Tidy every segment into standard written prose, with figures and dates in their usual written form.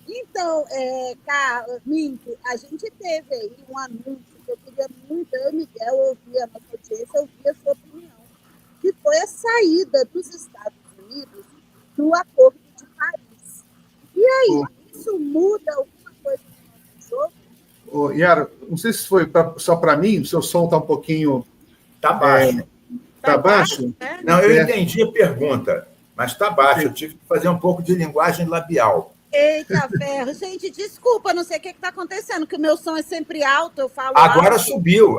Então, Mink, a gente teve aí um anúncio que eu queria muito, eu e Miguel ouvir a nossa audiência, ouvir a sua opinião, que foi a saída dos Estados Unidos do Acordo de Paris. E aí, isso muda alguma coisa no nosso jogo? Yara, não sei se foi só para mim, o seu som está um pouquinho... Está baixo. Está baixo? Não, eu entendi a pergunta, mas está baixo. Eu tive que fazer um pouco de linguagem labial. Eita, ferro. Gente, desculpa, não sei o que está acontecendo, que o meu som é sempre alto, eu falo Agora alto. subiu.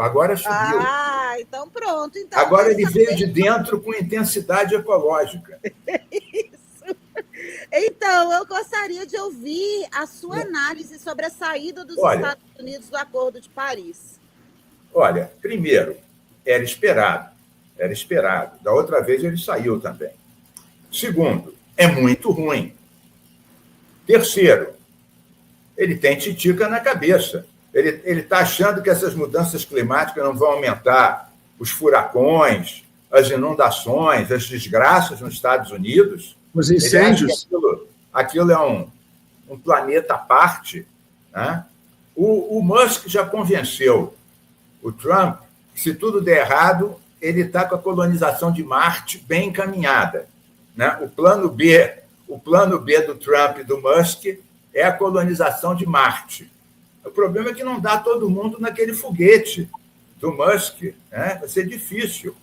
Então pronto. Então, agora ele veio de dentro com intensidade ecológica. Isso. Então, eu gostaria de ouvir a sua análise sobre a saída dos Estados Unidos do Acordo de Paris. Olha, primeiro, era esperado. Da outra vez ele saiu também. Segundo, é muito ruim. Terceiro, ele tem titica na cabeça. Ele está achando que essas mudanças climáticas não vão aumentar os furacões, as inundações, as desgraças nos Estados Unidos. Os incêndios. Aquilo é um planeta à parte. Né? O Musk já convenceu o Trump que, se tudo der errado, ele está com a colonização de Marte bem encaminhada. Né? O plano B do Trump e do Musk é a colonização de Marte. O problema é que não dá todo mundo naquele foguete do Musk. Né? Vai ser difícil.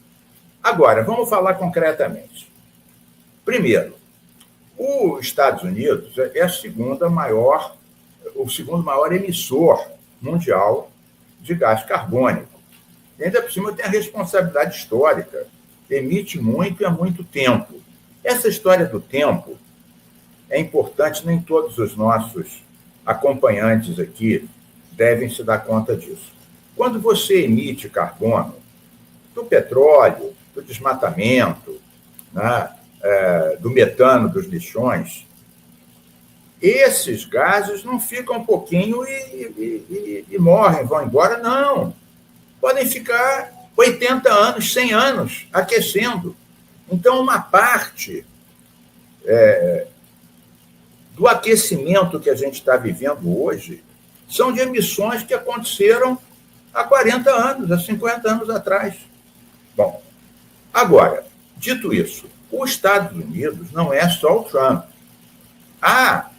Agora, vamos falar concretamente. Primeiro, os Estados Unidos é o segundo maior emissor mundial de gás carbônico. E ainda por cima tem a responsabilidade histórica. Emite muito e há muito tempo. Essa história do tempo é importante, nem todos os nossos acompanhantes aqui devem se dar conta disso. Quando você emite carbono do petróleo, do desmatamento, né, do metano dos lixões, esses gases não ficam um pouquinho e morrem, vão embora, não. Podem ficar 80 anos, 100 anos aquecendo. Então, uma parte do aquecimento que a gente está vivendo hoje são de emissões que aconteceram há 40 anos, há 50 anos atrás. Bom, agora, dito isso, os Estados Unidos não é só o Trump. Há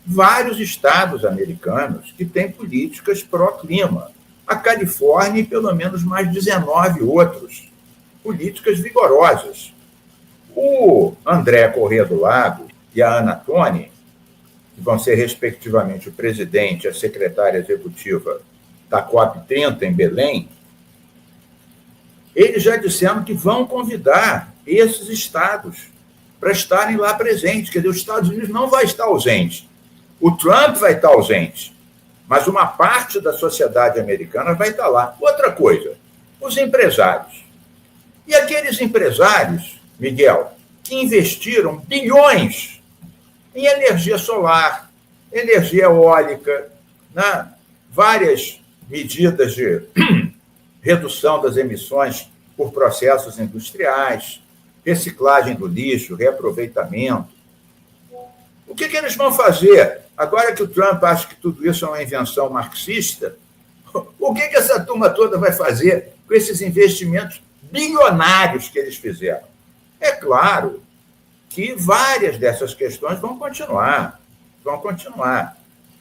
vários estados americanos que têm políticas pró-clima. A Califórnia e pelo menos mais 19 outros. Políticas vigorosas. O André Corrêa do Lago e a Ana Toni, que vão ser, respectivamente, o presidente e a secretária executiva da COP30 em Belém, eles já disseram que vão convidar esses estados para estarem lá presentes. Quer dizer, os Estados Unidos não vai estar ausente. O Trump vai estar ausente, mas uma parte da sociedade americana vai estar lá. Outra coisa, os empresários. E aqueles empresários, Miguel, que investiram bilhões em energia solar, energia eólica, né? Várias medidas de redução das emissões por processos industriais, reciclagem do lixo, reaproveitamento. O que eles vão fazer? Agora que o Trump acha que tudo isso é uma invenção marxista, o que essa turma toda vai fazer com esses investimentos bilionários que eles fizeram? É claro que várias dessas questões vão continuar.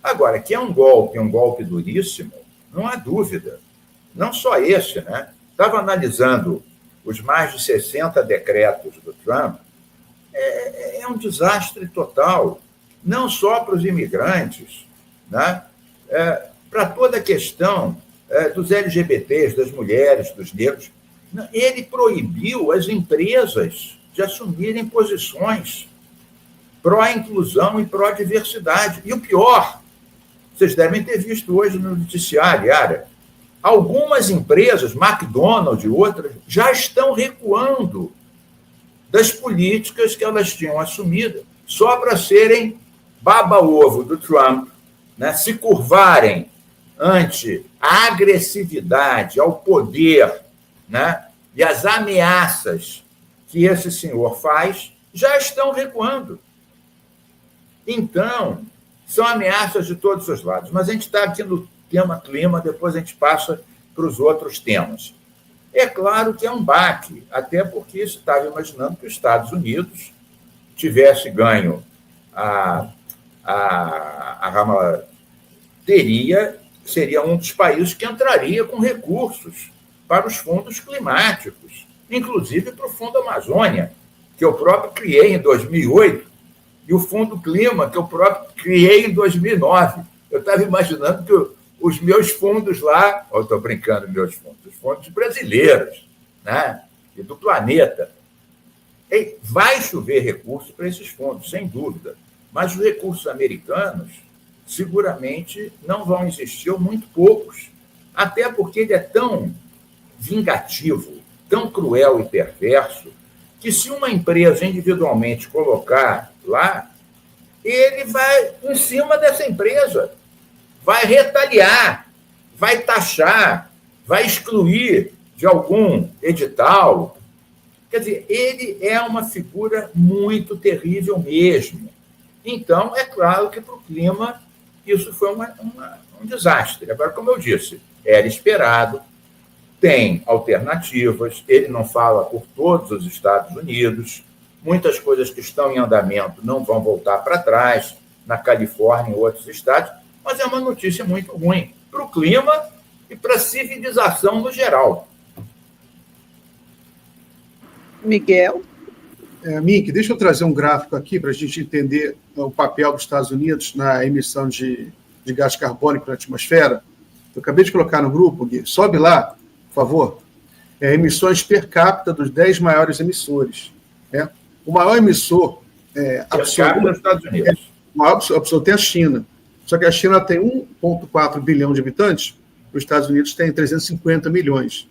Agora, que é um golpe duríssimo, não há dúvida. Não só esse, né? Estava analisando os mais de 60 decretos do Trump, é um desastre total, não só para os imigrantes, né? Para toda a questão dos LGBTs, das mulheres, dos negros. Ele proibiu as empresas de assumirem posições pró-inclusão e pró-diversidade. E o pior, vocês devem ter visto hoje no noticiário, Yara, algumas empresas, McDonald's e outras, já estão recuando das políticas que elas tinham assumido só para serem baba-ovo do Trump, né? Se curvarem ante a agressividade, ao poder, né? E as ameaças que esse senhor faz, já estão recuando. Então, São ameaças de todos os lados. Mas a gente está aqui no tema clima, depois a gente passa para os outros temas. É claro que é um baque, até porque estava imaginando que os Estados Unidos tivesse ganho a Ramallah, seria um dos países que entraria com recursos para os fundos climáticos, inclusive para o Fundo Amazônia, que eu próprio criei em 2008, e o Fundo Clima, que eu próprio criei em 2009. Eu estava imaginando que os meus fundos lá, eu estou brincando, os fundos brasileiros, né, e do planeta, vai chover recursos para esses fundos, sem dúvida, mas os recursos americanos seguramente não vão existir, ou muito poucos, até porque ele é tão vingativo, tão cruel e perverso, que se uma empresa individualmente colocar lá, ele vai em cima dessa empresa, vai retaliar, vai taxar, vai excluir de algum edital. Quer dizer, ele é uma figura muito terrível mesmo. Então, é claro que para o clima isso foi um desastre. Agora, como eu disse, era esperado, tem alternativas, ele não fala por todos os Estados Unidos, muitas coisas que estão em andamento não vão voltar para trás, na Califórnia e outros estados, mas é uma notícia muito ruim para o clima e para a civilização no geral. Miguel? Mink, deixa eu trazer um gráfico aqui para a gente entender o papel dos Estados Unidos na emissão de gás carbônico na atmosfera. Eu acabei de colocar no grupo, Gui. Sobe lá, por favor. Emissões per capita dos 10 maiores emissores. O maior emissor absoluto nos Estados Unidos. O maior absoluto é a China. Só que a China tem 1,4 bilhão de habitantes, os Estados Unidos têm 350 milhões.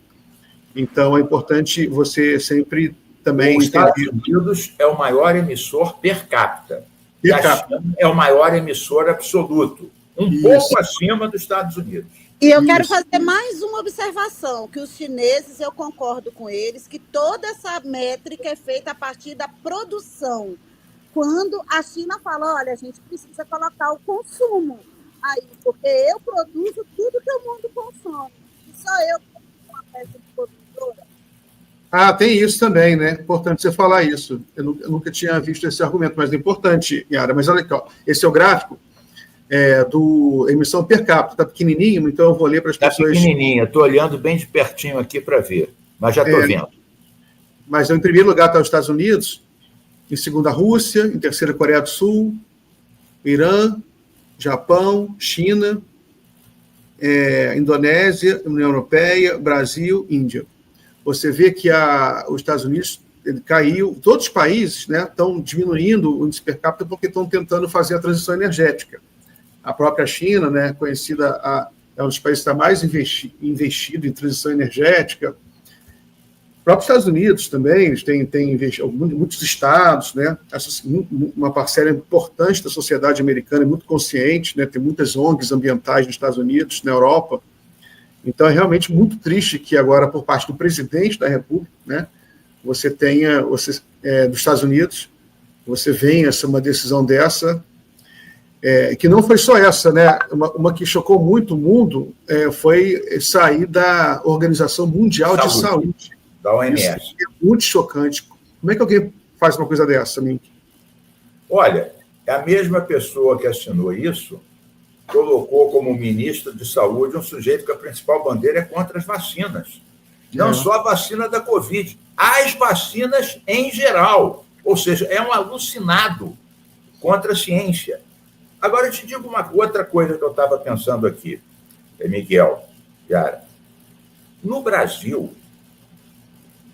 Então, é importante você sempre também os Estados Unidos é o maior emissor per capita. E a China é o maior emissor absoluto, pouco acima dos Estados Unidos. E eu quero fazer mais uma observação, que os chineses, eu concordo com eles, que toda essa métrica é feita a partir da produção. Quando a China fala, olha, a gente precisa colocar o consumo aí, porque eu produzo tudo que o mundo consome. E só eu que sou uma peça de produtora. Tem isso também, né? Importante você falar isso. Eu nunca tinha visto esse argumento, mas é importante, Yara. Mas olha aqui, ó, esse é o gráfico do emissão per capita. Está pequenininho, então eu vou ler para as pessoas... Está pequenininho, estou olhando bem de pertinho aqui para ver, mas já estou vendo. Mas em primeiro lugar está os Estados Unidos, em segundo a Rússia, em terceiro a Coreia do Sul, Irã, Japão, China, Indonésia, União Europeia, Brasil, Índia. Você vê que os Estados Unidos caiu, todos os países estão diminuindo o índice per capita porque estão tentando fazer a transição energética. A própria China, conhecida, é um dos países que está mais investido em transição energética. Os próprios Estados Unidos também, eles têm investido, muitos estados, uma parcela importante da sociedade americana é muito consciente, tem muitas ONGs ambientais nos Estados Unidos, na Europa. Então, é realmente muito triste que agora, por parte do presidente da República, você tenha, dos Estados Unidos, você venha uma decisão dessa, que não foi só essa, uma que chocou muito o mundo foi sair da Organização Mundial de Saúde. Da OMS. Isso é muito chocante. Como é que alguém faz uma coisa dessa, Mink? Olha, a mesma pessoa que assinou isso colocou como ministro de Saúde um sujeito que a principal bandeira é contra as vacinas. Não só a vacina da Covid, as vacinas em geral. Ou seja, é um alucinado contra a ciência. Agora, eu te digo uma outra coisa que eu estava pensando aqui, Miguel, Yara. No Brasil,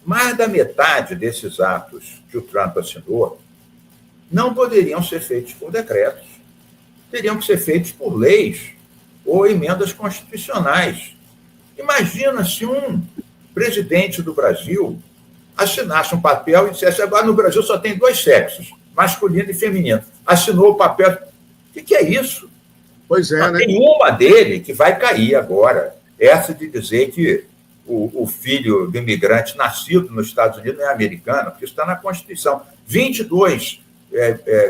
mais da metade desses atos que o Trump assinou não poderiam ser feitos por decretos. Teriam que ser feitos por leis ou emendas constitucionais. Imagina se um presidente do Brasil assinasse um papel e dissesse, agora no Brasil só tem 2 sexos, masculino e feminino. Assinou o papel. O que é isso? Pois é, Tem uma dele que vai cair agora. Essa de dizer que o filho do imigrante nascido nos Estados Unidos não é americano, porque isso está na Constituição. 22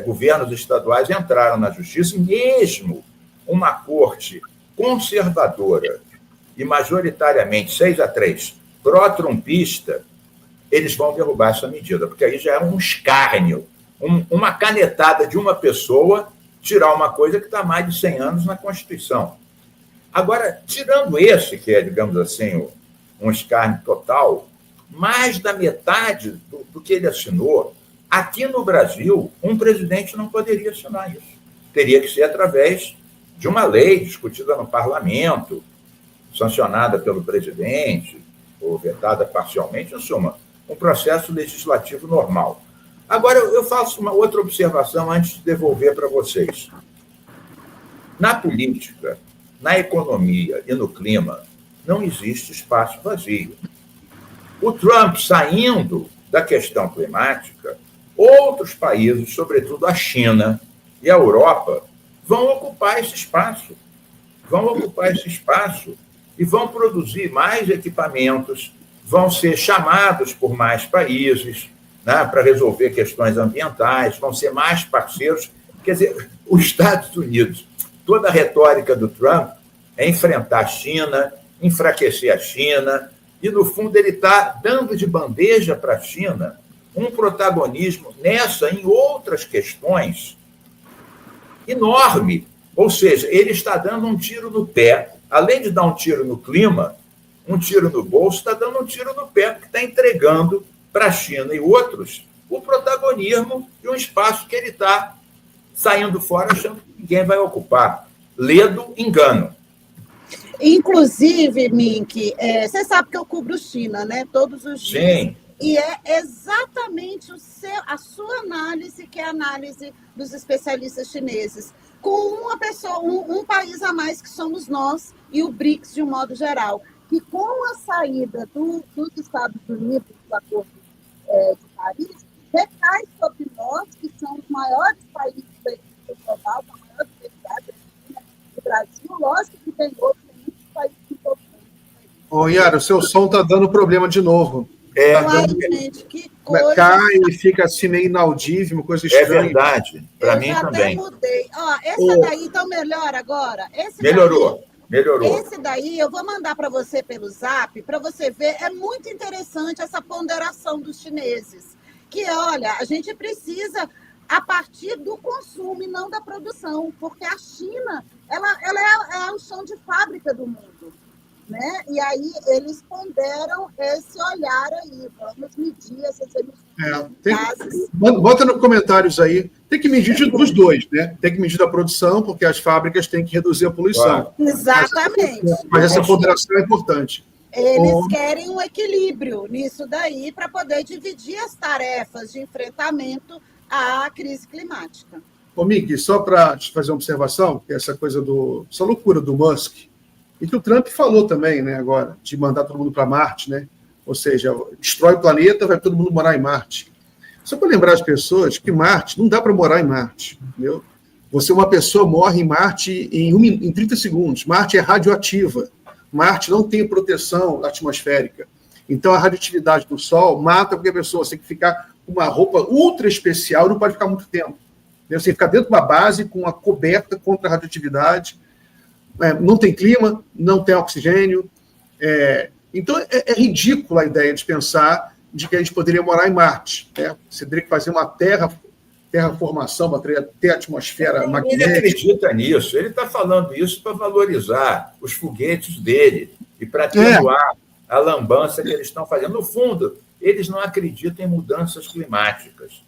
governos estaduais entraram na justiça, e mesmo uma corte conservadora e majoritariamente 6-3 pró-trumpista, eles vão derrubar essa medida, porque aí já é um escárnio, uma canetada de uma pessoa tirar uma coisa que está há mais de 100 anos na Constituição. Agora, tirando esse, que é, digamos assim, um escárnio total, mais da metade do que ele assinou, aqui no Brasil, um presidente não poderia assinar isso. Teria que ser através de uma lei discutida no parlamento, sancionada pelo presidente, ou vetada parcialmente, em suma, um processo legislativo normal. Agora, eu faço uma outra observação antes de devolver para vocês. Na política, na economia e no clima, não existe espaço vazio. O Trump saindo da questão climática, outros países, sobretudo a China e a Europa, vão ocupar esse espaço. E vão produzir mais equipamentos, vão ser chamados por mais países, né, para resolver questões ambientais, vão ser mais parceiros. Quer dizer, os Estados Unidos, toda a retórica do Trump é enfrentar a China, enfraquecer a China, e, no fundo, ele está dando de bandeja para a China um protagonismo nessa e em outras questões enorme. Ou seja, ele está dando um tiro no pé. Além de dar um tiro no clima, um tiro no bolso, está dando um tiro no pé, porque está entregando para a China e outros o protagonismo de um espaço que ele está saindo fora, achando que ninguém vai ocupar. Ledo engano. Inclusive, Mink, você sabe que eu cubro China, né? Todos os dias. Sim. E é exatamente a sua análise, que é a análise dos especialistas chineses, com uma pessoa, um país a mais, que somos nós, e o BRICS de um modo geral. E com a saída dos Estados Unidos do Acordo de Paris, recai sobre nós, que são os maiores países da economia global, com a maior diversidade, do Brasil. Lógico que tem outros países importantes. Ô, Yara, o seu som está dando problema de novo. Gente, que coisa. Cai e fica assim meio inaudível, uma coisa estranha. É verdade, para mim também. Eu já até mudei. Essa daí então melhora agora? Melhorou. Esse daí eu vou mandar para você pelo Zap, para você ver. É muito interessante essa ponderação dos chineses. Que, olha, a gente precisa a partir do consumo e não da produção, porque a China ela é o chão de fábrica do mundo. Né? E aí eles ponderam esse olhar aí, vamos medir essas emissões de gases. Bota nos comentários aí, tem que medir dos dois, né? Tem que medir da produção, porque as fábricas têm que reduzir a poluição. Exatamente. Mas essa ponderação é importante. Eles querem um equilíbrio nisso daí para poder dividir as tarefas de enfrentamento à crise climática. Ô, Miki, só para te fazer uma observação, essa coisa essa loucura do Musk, e que o Trump falou também, né, agora, de mandar todo mundo para Marte, né? Ou seja, destrói o planeta, vai todo mundo morar em Marte. Só para lembrar as pessoas que Marte, não dá para morar em Marte, entendeu? Uma pessoa morre em Marte em 30 segundos. Marte é radioativa. Marte não tem proteção atmosférica. Então, a radioatividade do Sol mata qualquer pessoa. Você tem que ficar com uma roupa ultra especial, não pode ficar muito tempo. Você tem que ficar dentro de uma base com uma coberta contra a radioatividade. Não tem clima, não tem oxigênio. Então, é ridícula a ideia de pensar de que a gente poderia morar em Marte. Né? Você teria que fazer uma terraformação para ter atmosfera magnética. Ele acredita nisso. Ele está falando isso para valorizar os foguetes dele e para atenuar a lambança que eles estão fazendo. No fundo, eles não acreditam em mudanças climáticas.